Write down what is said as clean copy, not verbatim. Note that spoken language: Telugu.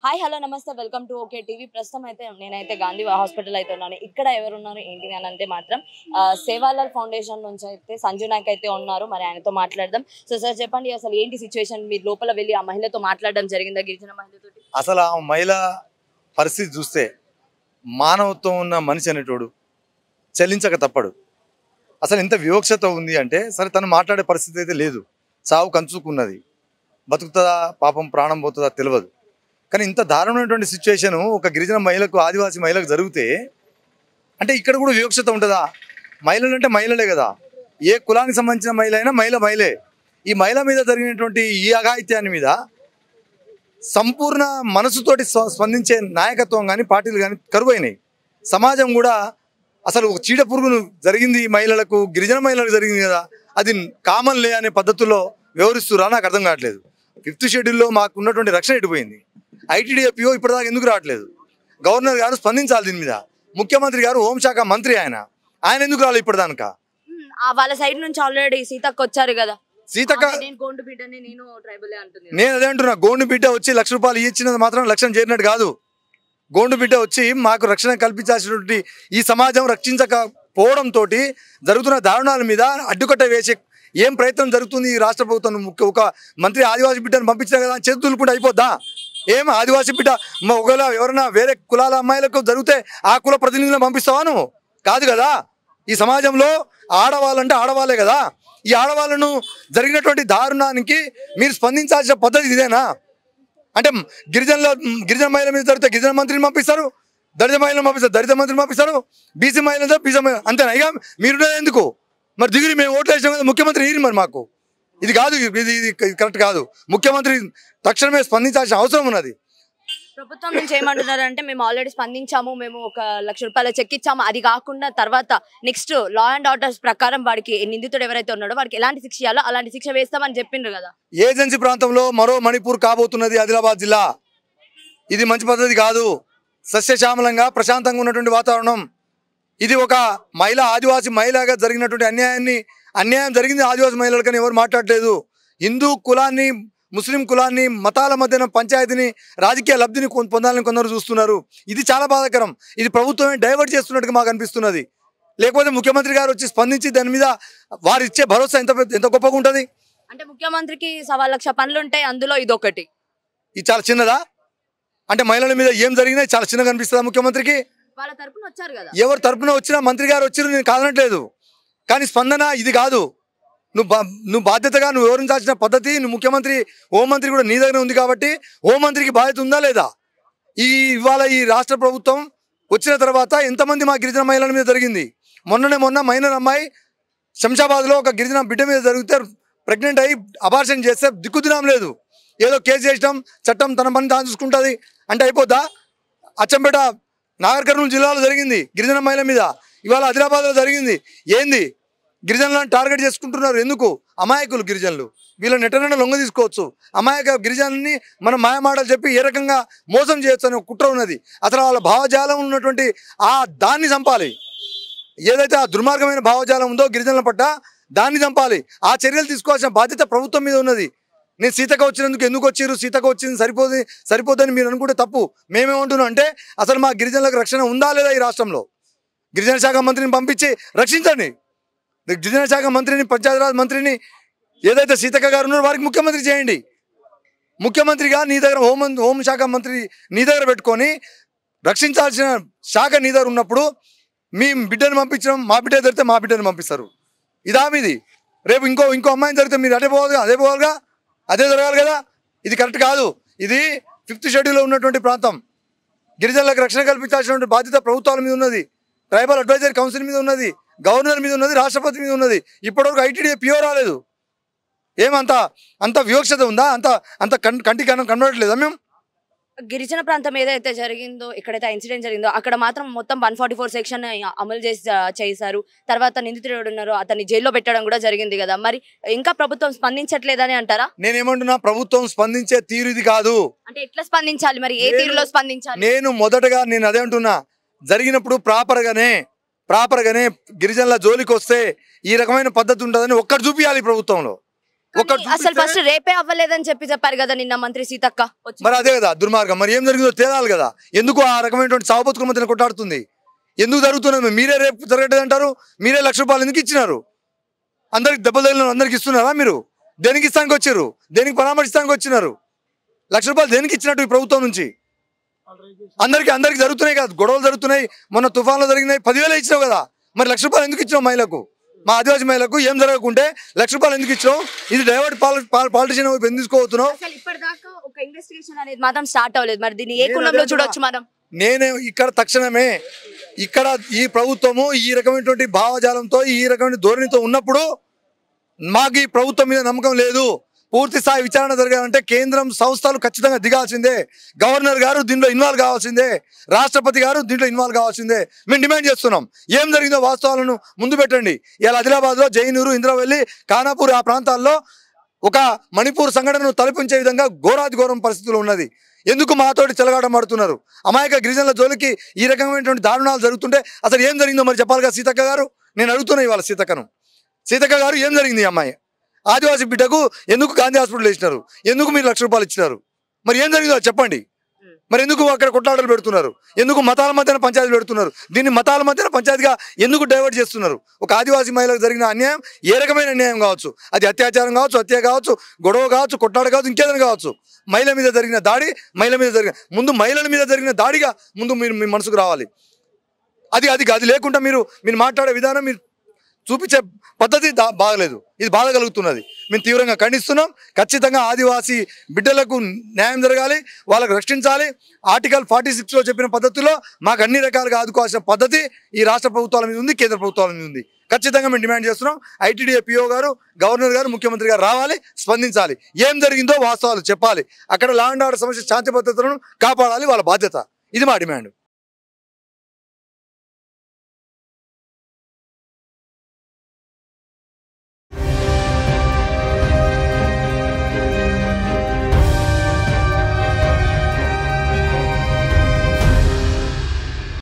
హాయ్ హలో నమస్తే వెల్కమ్ టు ఓకే టీవీ. ప్రస్తుతం అయితే నేనైతే గాంధీ హాస్పిటల్ అయితే ఉన్నాను. ఇక్కడ ఎవరున్నారు ఏంటి అని అంటే మాత్రం సేవాలాల్ ఫౌండేషన్ నుంచి అయితే సంజు నాయక్ అయితే ఉన్నారు. మరి ఆయనతో మాట్లాడదాం. సో సార్ చెప్పండి, అసలు ఏంటి సిచ్యువేషన్? మీరు లోపల వెళ్ళి ఆ మహిళతో మాట్లాడడం జరిగిందా, గిరిజన మహిళతో? అసలు ఆ మహిళ పరిస్థితి చూస్తే మానవత్వం ఉన్న మనిషి అనేటోడు చెల్లించక తప్పడు. అసలు ఎంత వివక్షత ఉంది అంటే సరే తను మాట్లాడే పరిస్థితి అయితే లేదు, చావు కంచుకున్నది, బతుకుతుందా పాపం ప్రాణం పోతుందా తెలియదు. కానీ ఇంత దారుణమైనటువంటి సిచ్యువేషను ఒక గిరిజన మహిళకు ఆదివాసీ మహిళకు జరిగితే అంటే ఇక్కడ కూడా వివక్షత ఉంటుందా? మహిళలు అంటే మహిళలే కదా, ఏ కులానికి సంబంధించిన మహిళ అయినా మహిళే. ఈ మహిళ మీద జరిగినటువంటి ఈ అఘాయిత్యాన్ని మీద సంపూర్ణ మనసుతోటి స్పందించే నాయకత్వం కానీ పార్టీలు కానీ కరువైనాయి. సమాజం కూడా అసలు ఒక చీడ పురుగును జరిగింది ఈ మహిళలకు, గిరిజన మహిళలకు జరిగింది కదా, అది కామన్లే అనే పద్ధతుల్లో వ్యవహరిస్తురా నాకు అర్థం కావట్లేదు. 5th షెడ్యూల్లో మాకు ఉన్నటువంటి రక్షణ ఎటుపోయింది? ఐటీడీఎఫ్ఓ ఇప్పటిదాకా ఎందుకు రావట్లేదు? గవర్నర్ గారు స్పందించాలి దీని మీద. ముఖ్యమంత్రి గారు హోంశాఖ మంత్రి ఆయన ఎందుకు రాలేదు ఇప్పటిదానిక? వాళ్ళ సైడ్ నుంచి ఆల్రెడీ సీతక్క వచ్చారు కదా. సీతక్క నేను అదే అంటున్నా, గోండు బిడ్డ వచ్చి ₹1,00,000 ఇచ్చినది మాత్రం లక్ష్యం చేరినట్టు కాదు. గోండు బిడ్డ వచ్చి మాకు రక్షణ కల్పించాల్సినటువంటి ఈ సమాజం రక్షించకపోవడంతో జరుగుతున్న దారుణాల మీద అడ్డుకట్ట వేసే ఏం ప్రయత్నం జరుగుతుంది ఈ రాష్ట్ర ప్రభుత్వం? ఒక మంత్రి ఆదివాసీ బిడ్డను పంపించినా కదా చేతి దులుపుకుంటే అయిపోద్దా? ఏం ఆదివాసీ బిడ్డ ఒకవేళ ఎవరైనా వేరే కులాల అమ్మాయిలకు జరిగితే ఆ కుల ప్రతినిధులను పంపిస్తావా నువ్వు? కాదు కదా. ఈ సమాజంలో ఆడవాళ్ళంటే ఆడవాళ్ళే కదా. ఈ ఆడవాళ్ళను జరిగినటువంటి దారుణానికి మీరు స్పందించాల్సిన పద్ధతి ఇదేనా? అంటే గిరిజన మహిళల మీద జరిగితే గిరిజన మంత్రిని పంపిస్తారు, దళిత మహిళలను పంపిస్తారు, దళిత మంత్రిని పంపిస్తారు, బీసీ మహిళలు బీసీ మహిళ అంతేనా? ఇక మీరు ఎందుకు మరి దిగిరి మేము ఓట్లు వేసాం కదా, ముఖ్యమంత్రి ఇరి మరి మాకు ఇది కాదు, ఇది కరెక్ట్ కాదు. ముఖ్యమంత్రి తక్షణమే స్పందించాల్సిన అవసరం ఉన్నది. ప్రభుత్వం నుంచి ఏమంటున్నారు అంటే మేము ఆల్రెడీ స్పందించాము, మేము ఒక ₹1,00,000 చెక్ ఇచ్చాము. అది కాకుండా తర్వాత నెక్స్ట్ లా అండ్ ఆర్డర్స్ ప్రకారం వాడికి నిందితుడు ఎవరైతే ఉన్నాడో వాడికి ఎలాంటి శిక్ష ఇవ్వాలో అలాంటి శిక్ష వేస్తామని చెప్పిండ్రు కదా. ఏజెన్సీ ప్రాంతంలో మరో మణిపూర్ కాబోతున్నది ఆదిలాబాద్ జిల్లా. ఇది మంచి పద్ధతి కాదు. సస్యశ్యామలంగా ప్రశాంతంగా ఉన్నటువంటి వాతావరణం. ఇది ఒక మహిళ, ఆదివాసీ మహిళగా జరిగినటువంటి అన్యాయం జరిగింది ఆదివాసీ మహిళలకని ఎవరు మాట్లాడలేదు. హిందూ కులాన్ని, ముస్లిం కులాన్ని, మతాల మధ్యన పంచాయతీని, రాజకీయ లబ్ధిని పొందాలని కొందరు చూస్తున్నారు. ఇది చాలా బాధాకరం. ఇది ప్రభుత్వమే డైవర్ట్ చేస్తున్నట్టుగా మాకు అనిపిస్తున్నది. లేకపోతే ముఖ్యమంత్రి గారు వచ్చి స్పందించి దాని మీద వారు ఇచ్చే భరోసా ఎంత గొప్పగా ఉంటుంది. అంటే ముఖ్యమంత్రికి 1,00,000 పనులు ఉంటాయి, అందులో ఇదొకటి. ఇది చాలా చిన్నదా? అంటే మహిళల మీద ఏం జరిగినా చాలా చిన్నగా అనిపిస్తుందా ముఖ్యమంత్రికి? వాళ్ళ తరపున వచ్చారు కదా, ఎవరు తరపున వచ్చినా మంత్రి గారు వచ్చారు, నేను కాదనట్లేదు. కానీ స్పందన ఇది కాదు. నువ్వు బాధ్యతగా నువ్వు వివరించాల్సిన పద్ధతి, నువ్వు ముఖ్యమంత్రి, హోంమంత్రి కూడా నీ దగ్గర ఉంది కాబట్టి హోంమంత్రికి బాధ్యత ఉందా లేదా? ఇవాళ ఈ రాష్ట్ర ప్రభుత్వం వచ్చిన తర్వాత ఎంతమంది మా గిరిజన మహిళల మీద జరిగింది? మొన్న మైనర్ అమ్మాయి శంషాబాద్లో ఒక గిరిజన బిడ్డ మీద జరిగితే ప్రెగ్నెంట్ అయ్యి అబార్షన్ చేస్తే దిక్కుదినం లేదు. ఏదో కేసు చేసినాం, చట్టం తన పని తాను చూసుకుంటుంది అంటే అయిపోద్దా? అచ్చంపేట, నాగర్ కర్నూలు జిల్లాలో జరిగింది గిరిజన మహిళ మీద. ఇవాళ ఆదిలాబాద్లో జరిగింది. ఏంది? గిరిజనులను టార్గెట్ చేసుకుంటున్నారు. ఎందుకు? అమాయకులు గిరిజనులు. వీళ్ళని ఎటనైనా లొంగ తీసుకోవచ్చు. అమాయక గిరిజనుల్ని మనం మాయమాటలు చెప్పి ఏ రకంగా మోసం చేయొచ్చు అనే కుట్ర ఉన్నది. అసలు వాళ్ళ భావజాలం ఉన్నటువంటి దాన్ని చంపాలి. ఏదైతే ఆ దుర్మార్గమైన భావజాలం ఉందో గిరిజనుల పట్ల దాన్ని చంపాలి. ఆ చర్యలు తీసుకోవాల్సిన బాధ్యత ప్రభుత్వం మీద ఉన్నది. నేను సీతక్క వచ్చినందుకు ఎందుకు వచ్చారు, సీతక్క వచ్చింది సరిపోదని మీరు అనుకుంటే తప్పు. మేమేమంటున్నాం అంటే అసలు మా గిరిజనులకు రక్షణ ఉందా లేదా ఈ రాష్ట్రంలో? గిరిజన శాఖ మంత్రిని పంపించి రక్షించండి. గిరిజన శాఖ మంత్రిని, పంచాయతీరాజ్ మంత్రిని, ఏదైతే సీతక్క గారు ఉన్నారో వారికి ముఖ్యమంత్రి చేయండి. ముఖ్యమంత్రిగా నీ దగ్గర హోంశాఖ మంత్రి నీ దగ్గర పెట్టుకొని రక్షించాల్సిన శాఖ నీ దగ్గర ఉన్నప్పుడు మీ బిడ్డను పంపించడం, మా బిడ్డ జరిగితే మా బిడ్డను పంపిస్తారు. ఇదా మీది? రేపు ఇంకో అమ్మాయిని జరిగితే మీరు అదే పోవాలిగా, అదే జరగాలి కదా. ఇది కరెక్ట్ కాదు. ఇది 5th షెడ్యూల్లో ఉన్నటువంటి ప్రాంతం. గిరిజనులకు రక్షణ కల్పించాల్సినటువంటి బాధ్యత ప్రభుత్వాల మీద ఉన్నది, ట్రైబల్ అడ్వైజరీ కౌన్సిల్ మీద ఉన్నది, గవర్నర్ మీద ఉన్నది, రాష్ట్రపతి మీద ఉన్నది. ఇప్పటివరకు ఐటీడీఏ రాలేదు. అంత వివక్షత ఉందా? అంత కంటికి కనబడట్లేదా? మేము గిరిజన ప్రాంతం ఏదైతే జరిగిందో, ఎక్కడైతే ఇన్సిడెంట్ జరిగిందో అక్కడ మాత్రం మొత్తం 144 సెక్షన్ అమలు చేశారు. తర్వాత నిందితుడు ఉన్నారో అతన్ని జైల్లో పెట్టడం కూడా జరిగింది కదా. మరి ఇంకా ప్రభుత్వం స్పందించట్లేదని అంటారా? నేనేమంటున్నా, ప్రభుత్వం స్పందించే తీరు ఇది కాదు. అంటే ఎట్లా స్పందించాలి మరి? ఏ తీరులో స్పందించాలి? నేను అదే అంటున్నా, జరిగినప్పుడు ప్రాపర్గానే గిరిజనుల జోలికి వస్తే ఈ రకమైన పద్ధతి ఉంటుందని ఒక్కటి చూపించాలి ప్రభుత్వంలో. అసలు ఫస్ట్ రేపే అవ్వలేదని చెప్పారు కదా నిన్న మంత్రి సీతక్క. మరి అదే కదా దుర్మార్గం. మరి ఏం జరిగిందో తేలాలి కదా. ఎందుకు ఆ రకమైనటువంటి సాగు బతుకుల మధ్యన కొట్టాడుతుంది? ఎందుకు జరుగుతున్నది? మీరే రేపు జరగట్లేదు అంటారు. మీరే ₹1,00,000 ఎందుకు ఇచ్చినారు? అందరికి దెబ్బలు తగిలిన అందరికి ఇస్తున్నారా? మీరు దేనికి ఇస్తానికి వచ్చారు? దేనికి పరామర్శిస్తానికి వచ్చినారు? ₹1,00,000 దేనికి ఇచ్చినట్టు ఈ ప్రభుత్వం నుంచి? అందరికి జరుగుతున్నాయి కదా, గొడవలు జరుగుతున్నాయి. మొన్న తుఫాన్లో జరిగినాయి, 10,000 ఇచ్చినావు కదా. మరి ₹1,00,000 ఎందుకు ఇచ్చినావు మహిళకు? మా ఆదివాసీ మహిళకు ఏం జరగకుంటే ₹1,00,000 ఎందుకు ఇచ్చినావు? ఇది డైవర్ట్ పాలిటిషియన్ వైపు ఎందుకు తీసుకోతున్నావు? ఇప్పటిదాకా ఒక ఇన్వెస్టిగేషన్ అనేది మాత్రం స్టార్ట్ అవ్వలేదు. మరి దీన్ని ఏ కోణంలో చూడొచ్చు మనం? నేనే ఇక్కడ తక్షణమే ఇక్కడ ఈ ప్రభుత్వము ఈ రకమైనటువంటి భావజాలంతో ఈ రకమైన ధోరణితో ఉన్నప్పుడు మాకు ఈ ప్రభుత్వం మీద నమ్మకం లేదు. పూర్తి స్థాయి విచారణ జరగాలంటే కేంద్రం సంస్థలు ఖచ్చితంగా దిగాల్సిందే. గవర్నర్ గారు దీంట్లో ఇన్వాల్వ్ కావాల్సిందే. రాష్ట్రపతి గారు దీంట్లో ఇన్వాల్వ్ కావాల్సిందే. మేము డిమాండ్ చేస్తున్నాం. ఏం జరిగిందో వాస్తవాలను ముందు పెట్టండి. ఇలా ఆదిలాబాద్లో జైనూరు, ఇంద్రవెల్లి, ఖానాపూర్ ఆ ప్రాంతాల్లో ఒక మణిపూర్ సంఘటనను తలపించే విధంగా ఘోరాతి ఘోరం పరిస్థితులు ఉన్నది. ఎందుకు మాతోటి చెలగాటమాడుతున్నారు? అమాయక గిరిజనుల జోలికి ఈ రకమైనటువంటి దారుణాలు జరుగుతుంటే అసలు ఏం జరిగిందో మరి చెప్పాలిగా సీతక్క గారు. నేను అడుగుతున్నా ఇవాళ సీతక్క గారు ఏం జరిగింది? ఈ అమ్మాయి ఆదివాసీ బిడ్డకు ఎందుకు గాంధీ హాస్పిటల్ ఇచ్చినారు? ఎందుకు మీరు ₹1,00,000 ఇచ్చినారు? మరి ఏం జరిగిందో చెప్పండి. మరి ఎందుకు అక్కడ కొట్లాటలు పెడుతున్నారు? ఎందుకు మతాల మధ్యన పంచాయతీలు పెడుతున్నారు? దీన్ని మతాల మధ్యన పంచాయతీగా ఎందుకు డైవర్ట్ చేస్తున్నారు? ఒక ఆదివాసీ మహిళకు జరిగిన అన్యాయం ఏ రకమైన అన్యాయం కావచ్చు, అది అత్యాచారం కావచ్చు, హత్య కావచ్చు, గొడవ కావచ్చు, కొట్లాట కావచ్చు, ఇంకేదైనా కావచ్చు. మహిళ మీద జరిగిన దాడి, ముందు మహిళల మీద జరిగిన దాడిగా ముందు మీరు మీ మనసుకు రావాలి. అది లేకుండా మీరు మాట్లాడే విధానం, మీరు చూపించే పద్ధతి బాగలేదు. ఇది బాధ కలుగుతున్నది. మేము తీవ్రంగా ఖండిస్తున్నాం. ఖచ్చితంగా ఆదివాసీ బిడ్డలకు న్యాయం జరగాలి, వాళ్ళకు రక్షించాలి. ఆర్టికల్ 46లో చెప్పిన పద్ధతిలో మాకు అన్ని రకాలుగా ఆదుకోవాల్సిన పద్ధతి ఈ రాష్ట్ర ప్రభుత్వాల మీద ఉంది, కేంద్ర ప్రభుత్వాల మీద ఉంది. ఖచ్చితంగా మేము డిమాండ్ చేస్తున్నాం. ఐటీడీఏ పిఓ గారు, గవర్నర్ గారు, ముఖ్యమంత్రి గారు రావాలి, స్పందించాలి. ఏం జరిగిందో వాస్తవాలు చెప్పాలి. అక్కడ లా అండ్ ఆర్డర్ సమస్య శాంతి భద్రతలను కాపాడాలి, వాళ్ళ బాధ్యత. ఇది మా డిమాండ్.